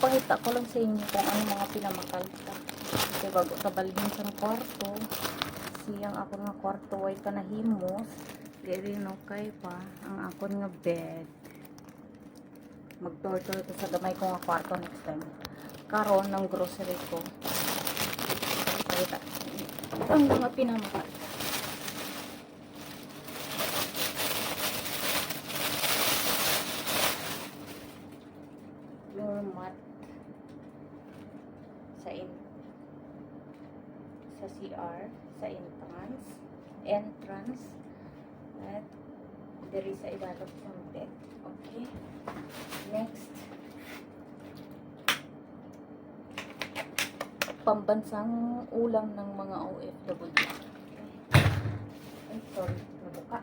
ipakita ko lang sa inyo kung ano mga pinamakalta. Kasi bago tabalhin sa kwarto, siyang ako nga kwarto ay kanahimos. Diri no kay pa ang ako nga bed. Mag-tour-tour ko sa gamay ko nga kwarto next time. Karon ng grocery ko. Pakita. Ang mga pinamakalta. Floor mat sa CR, sa entrance at diri sa ibalot sa bed. Okay. Next, pambansang ulam ng mga OFW. Ay, sorry, nabuka.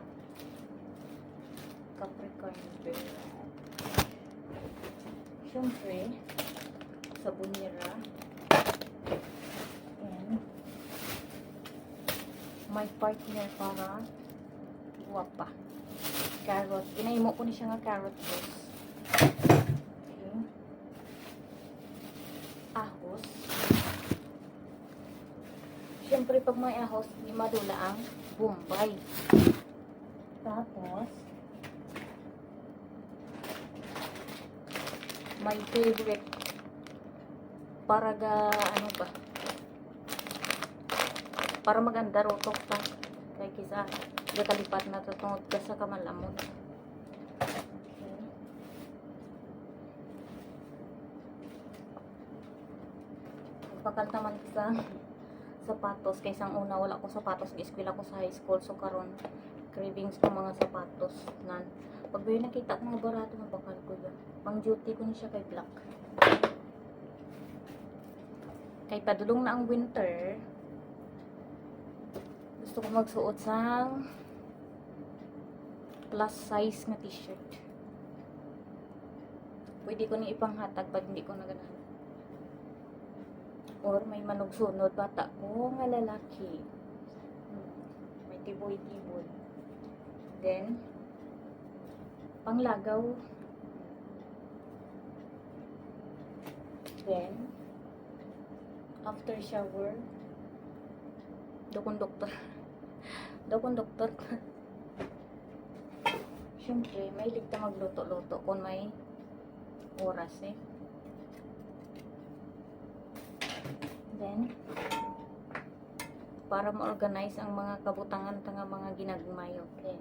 Capricorn bread. Siyempre, sabonera. And my partner para guwapa. Carrot. Inaimo ko ni siya nga carrot juice. Okay. Ahos. Siyempre, pag may ahos, di madula ang Bombay. Tapos, my favorite para ano ba? Para maganda rotok pa. Kaya kisa, kalipat na tutungod ka sa kamalamon. Okay. Pagkal naman sa sapatos, kaysa una wala ko sapatos, iskwela ko sa high school, so karon cravings ko mga sapatos nan. Pag ba yun nakita ko nga barato nga bakal ko ba, pang duty ko ni siya kay black. Kay padulong na ang winter, gusto ko magsuot sang plus size na t-shirt. Pwede ko ni ipanghatag pag hindi ko naganahan. Or may manugsunod bata ko nga lalaki. May tiboy-tiboy. Then, panglagaw. Then, after shower, dokon doktor. Dokon doktor. Siyempre, may ligta magluto-luto kung may oras eh. Then, para ma-organize ang mga kabutangan tanga mga ginagmay, okay.